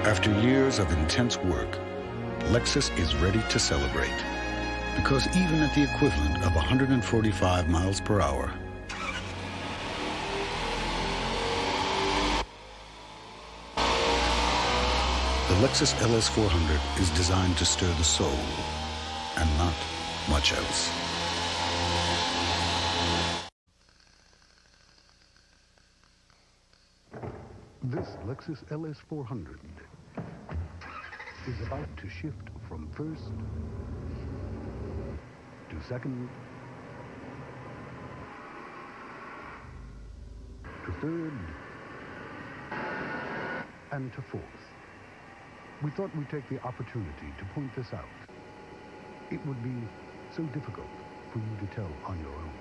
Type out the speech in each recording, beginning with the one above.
After years of intense work, Lexus is ready to celebrate. Because even at the equivalent of 145 miles per hour, the Lexus LS400 is designed to stir the soul and not much else. This Lexus LS400 is about to shift from first to second to third and to fourth. We thought we'd take the opportunity to point this out. It would be so difficult for you to tell on your own.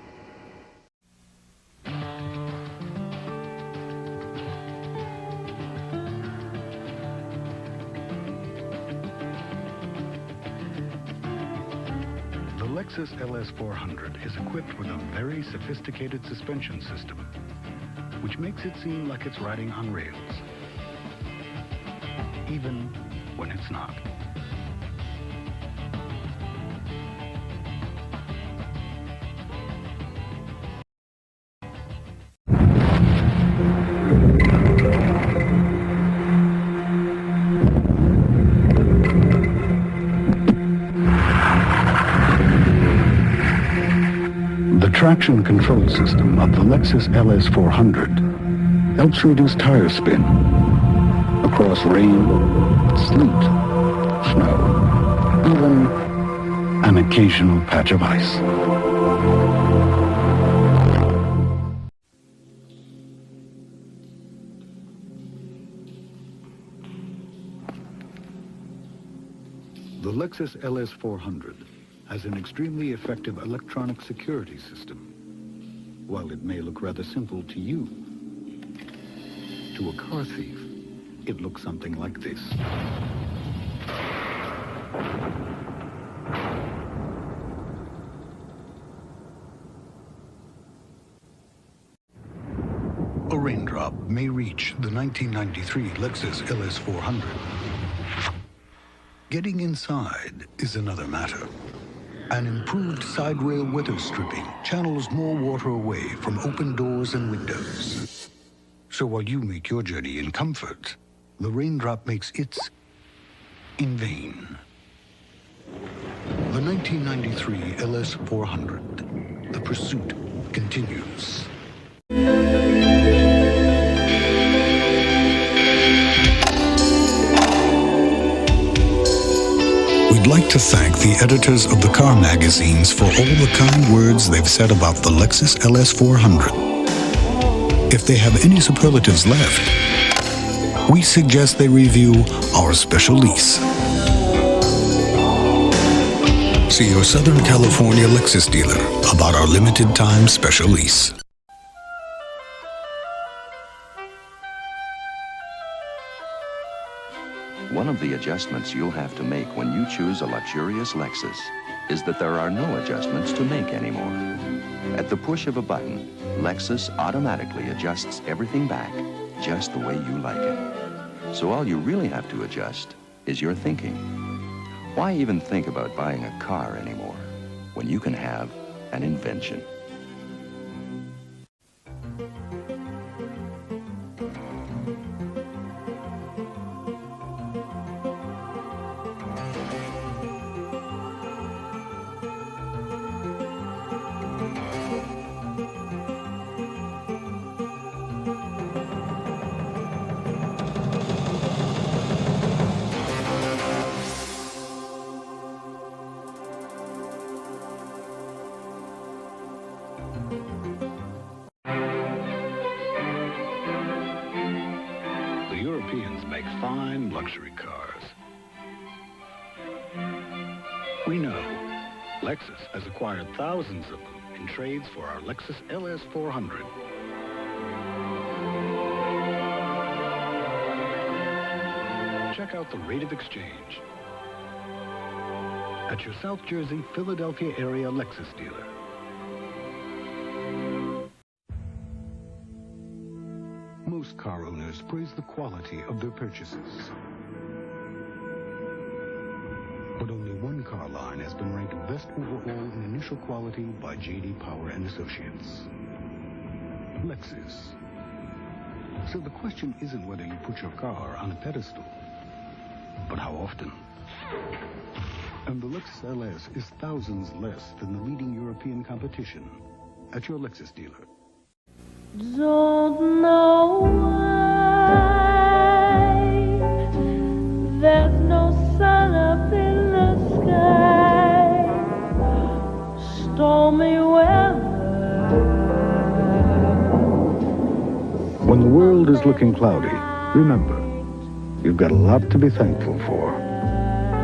The Lexus LS400 is equipped with a very sophisticated suspension system, which makes it seem like it's riding on rails, even when it's not. The traction control system of the Lexus LS400 helps reduce tire spin across rain, sleet, snow, even an occasional patch of ice. The Lexus LS400 has an extremely effective electronic security system. While it may look rather simple to you, to a car thief, it looks something like this. A raindrop may reach the 1993 Lexus LS400. Getting inside is another matter. An improved side rail weather stripping channels more water away from open doors and windows. So while you make your journey in comfort, the raindrop makes its in vain. The 1993 LS400. The pursuit continues. We'd like to thank the editors of the car magazines for all the kind words they've said about the Lexus LS400. If they have any superlatives left, we suggest they review our special lease. See your Southern California Lexus dealer about our limited time special lease. One of the adjustments you'll have to make when you choose a luxurious Lexus is that there are no adjustments to make anymore. At the push of a button, Lexus automatically adjusts everything back just the way you like it. So all you really have to adjust is your thinking. Why even think about buying a car anymore when you can have an invention? Europeans make fine luxury cars. We know Lexus has acquired thousands of them in trades for our Lexus LS400. Check out the rate of exchange at your South Jersey, Philadelphia area Lexus dealer. Most car owners praise the quality of their purchases. one car line has been ranked best overall in initial quality by J.D. Power and Associates. Lexus. So the question isn't whether you put your car on a pedestal, but how often. And the Lexus LS is thousands less than the leading European competition at your Lexus dealer. Don't know why there's no sun up in the sky. Stormy weather. When the world is looking cloudy, remember, you've got a lot to be thankful for.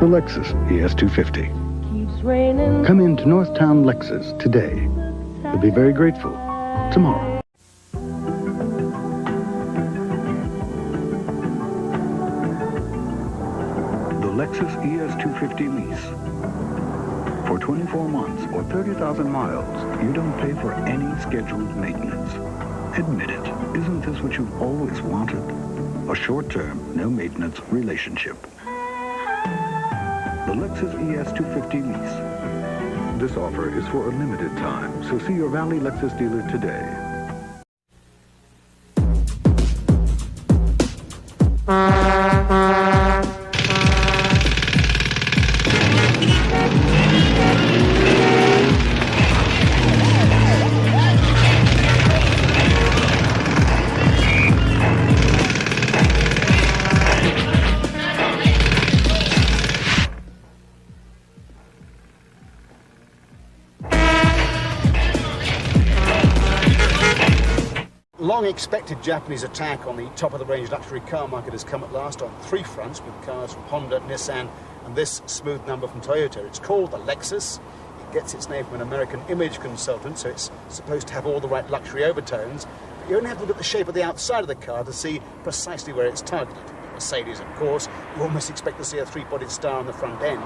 The Lexus ES250. Keeps raining. Come into Northtown Lexus today. You'll be very grateful tomorrow. The Lexus ES250 lease. For 24 months or 30,000 miles, you don't pay for any scheduled maintenance. Admit it, isn't this what you've always wanted? A short-term, no-maintenance relationship. The Lexus ES250 lease. This offer is for a limited time, so see your Valley Lexus dealer today. Long-expected Japanese attack on the top-of-the-range luxury car market has come at last on three fronts, with cars from Honda, Nissan, and this smooth number from Toyota. It's called the Lexus. It gets its name from an American image consultant, so it's supposed to have all the right luxury overtones. But you only have to look at the shape of the outside of the car to see precisely where it's targeted. Mercedes, of course, you almost expect to see a three-bodied star on the front end.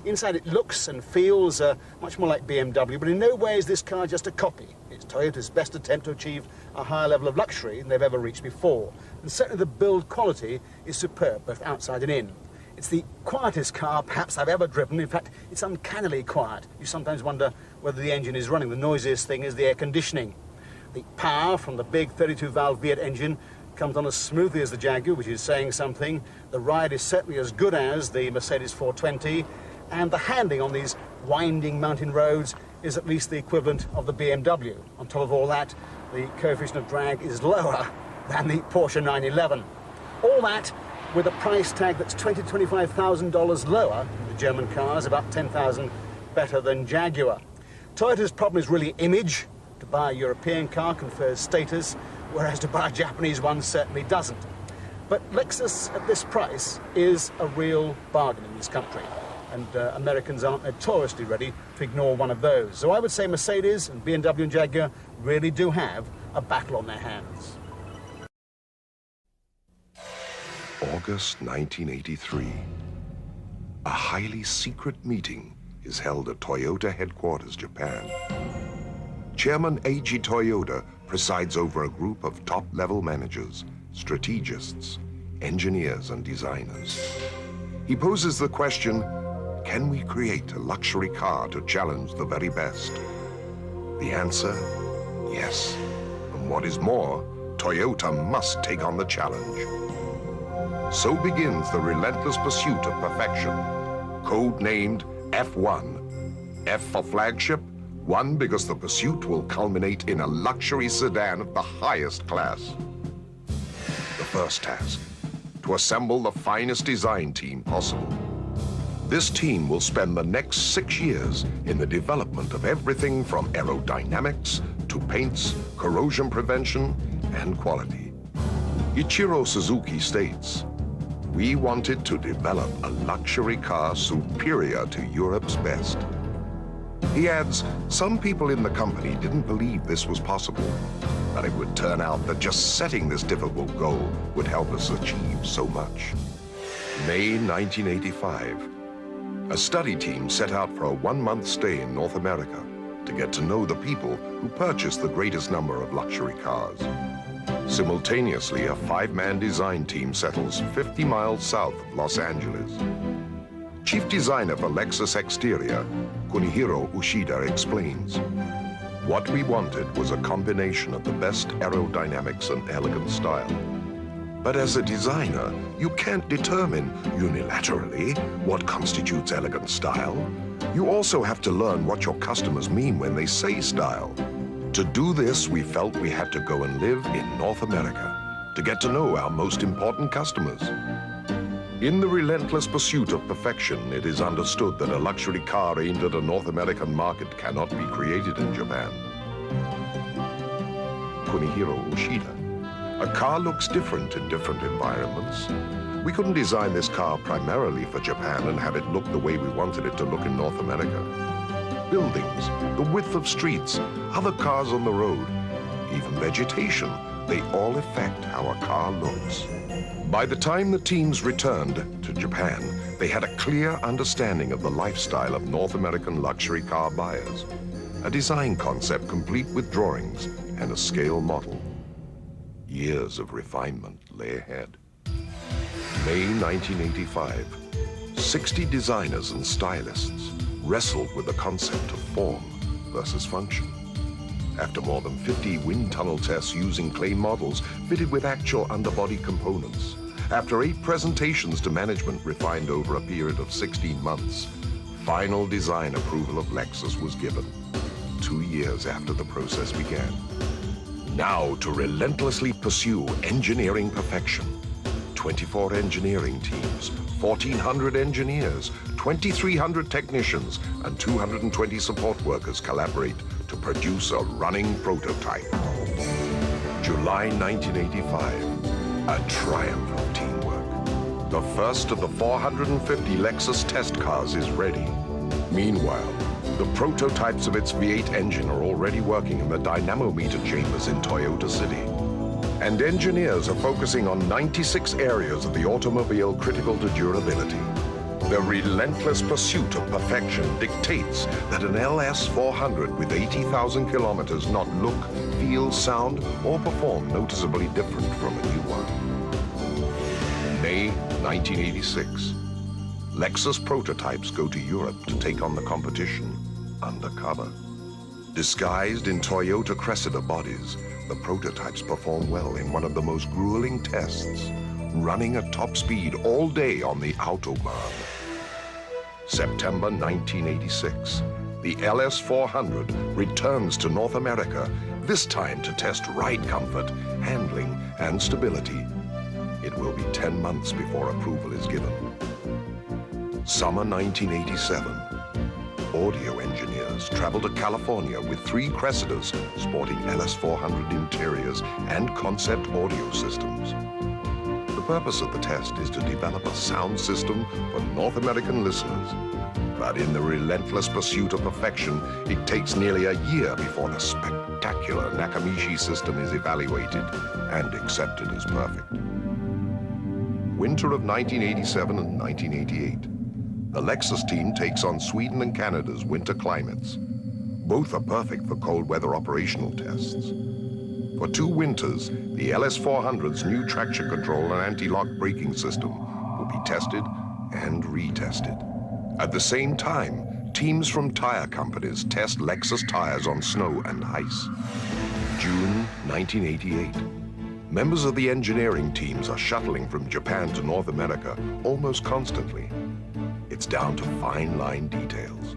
Inside it looks and feels much more like BMW, but in no way is this car just a copy. It's Toyota's best attempt to achieve a higher level of luxury than they've ever reached before. And certainly the build quality is superb, both outside and in. It's the quietest car perhaps I've ever driven. In fact, it's uncannily quiet. You sometimes wonder whether the engine is running. The noisiest thing is the air conditioning. The power from the big 32-valve V8 engine comes on as smoothly as the Jaguar, which is saying something. The ride is certainly as good as the Mercedes 420. And the handling on these winding mountain roads is at least the equivalent of the BMW. On top of all that, the coefficient of drag is lower than the Porsche 911. All that with a price tag that's $20,000 to $25,000 lower than the German cars, about $10,000 better than Jaguar. Toyota's problem is really image. To buy a European car confers status, whereas to buy a Japanese one certainly doesn't. But Lexus at this price is a real bargain in this country. And Americans aren't notoriously ready to ignore one of those. So I would say Mercedes and BMW and Jaguar really do have a battle on their hands. August 1983. A highly secret meeting is held at Toyota headquarters, Japan. Chairman Eiji Toyoda presides over a group of top-level managers, strategists, engineers, and designers. He poses the question, can we create a luxury car to challenge the very best? The answer, yes. And what is more, Toyota must take on the challenge. So begins the relentless pursuit of perfection, code-named F1. F for flagship, 1 because the pursuit will culminate in a luxury sedan of the highest class. The first task, to assemble the finest design team possible. This team will spend the next 6 years in the development of everything from aerodynamics to paints, corrosion prevention, and quality. Ichiro Suzuki states, "We wanted to develop a luxury car superior to Europe's best." He adds, some people in the company didn't believe this was possible, but it would turn out that just setting this difficult goal would help us achieve so much. May 1985. A study team set out for a 1-month stay in North America to get to know the people who purchased the greatest number of luxury cars. Simultaneously, a 5-man design team settles 50 miles south of Los Angeles. Chief designer for Lexus Exterior, Kunihiro Ushida, explains, "What we wanted was a combination of the best aerodynamics and elegant style. But as a designer, you can't determine unilaterally what constitutes elegant style. You also have to learn what your customers mean when they say style. To do this, we felt we had to go and live in North America to get to know our most important customers. In the relentless pursuit of perfection, it is understood that a luxury car aimed at a North American market cannot be created in Japan." Kunihiro Ushida. "A car looks different in different environments. We couldn't design this car primarily for Japan and have it look the way we wanted it to look in North America. Buildings, the width of streets, other cars on the road, even vegetation, they all affect how a car looks." By the time the teams returned to Japan, they had a clear understanding of the lifestyle of North American luxury car buyers. A design concept complete with drawings and a scale model. Years of refinement lay ahead. May 1985, 60 designers and stylists wrestled with the concept of form versus function. After more than 50 wind tunnel tests using clay models fitted with actual underbody components, after 8 presentations to management refined over a period of 16 months, final design approval of Lexus was given, 2 years after the process began. Now to relentlessly pursue engineering perfection. 24 engineering teams, 1,400 engineers, 2,300 technicians, and 220 support workers collaborate to produce a running prototype. July 1985, a triumph of teamwork. The first of the 450 Lexus test cars is ready. Meanwhile, the prototypes of its V8 engine are already working in the dynamometer chambers in Toyota City. And engineers are focusing on 96 areas of the automobile critical to durability. The relentless pursuit of perfection dictates that an LS400 with 80,000 kilometers not look, feel, sound, or perform noticeably different from a new one. May 1986. Lexus prototypes go to Europe to take on the competition undercover. Disguised in Toyota Cressida bodies, the prototypes perform well in one of the most grueling tests, running at top speed all day on the Autobahn. September 1986. The LS400 returns to North America, this time to test ride comfort, handling, and stability. It will be 10 months before approval is given. Summer 1987. Audio engineers travel to California with 3 Cressidas sporting LS400 interiors and concept audio systems. The purpose of the test is to develop a sound system for North American listeners. But in the relentless pursuit of perfection, it takes nearly a year before the spectacular Nakamichi system is evaluated and accepted as perfect. Winter of 1987 and 1988. The Lexus team takes on Sweden and Canada's winter climates. Both are perfect for cold weather operational tests. For 2 winters, the LS400's new traction control and anti-lock braking system will be tested and retested. At the same time, teams from tire companies test Lexus tires on snow and ice. June 1988. Members of the engineering teams are shuttling from Japan to North America almost constantly. It's down to fine line details.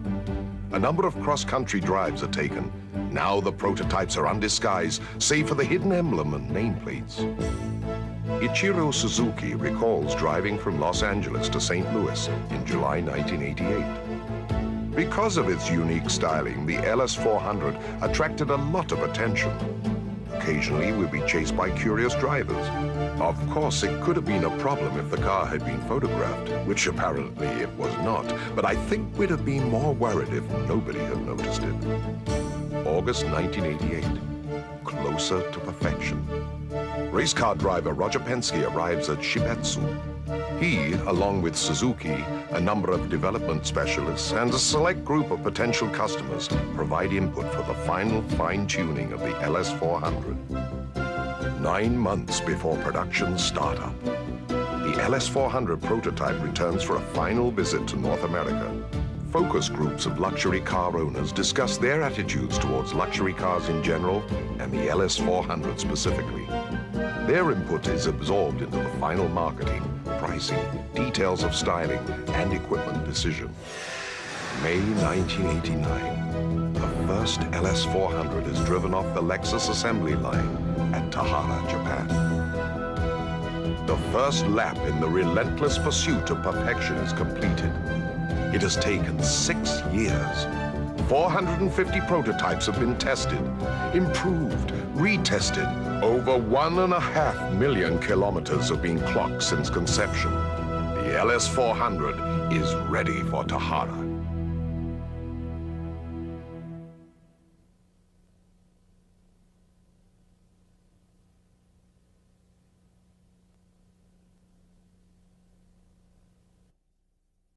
A number of cross-country drives are taken. Now the prototypes are undisguised, save for the hidden emblem and nameplates. Ichiro Suzuki recalls driving from Los Angeles to St. Louis in July 1988. Because of its unique styling, the LS400 attracted a lot of attention. Occasionally, we'd be chased by curious drivers. Of course, it could have been a problem if the car had been photographed, which apparently it was not, but I think we'd have been more worried if nobody had noticed it. August 1988, closer to perfection. Race car driver Roger Penske arrives at Shibetsu. He, along with Suzuki, a number of development specialists, and a select group of potential customers, provide input for the final fine-tuning of the LS400. 9 months before production startup, the LS400 prototype returns for a final visit to North America. Focus groups of luxury car owners discuss their attitudes towards luxury cars in general and the LS400 specifically. Their input is absorbed into the final marketing, pricing, details of styling, and equipment decision. May 1989, the first LS400 is driven off the Lexus assembly line at Tahara, Japan. The first lap in the relentless pursuit of perfection is completed. It has taken 6 years. 450 prototypes have been tested, improved, retested. Over 1.5 million kilometers have been clocked since conception. The LS400 is ready for Tahara.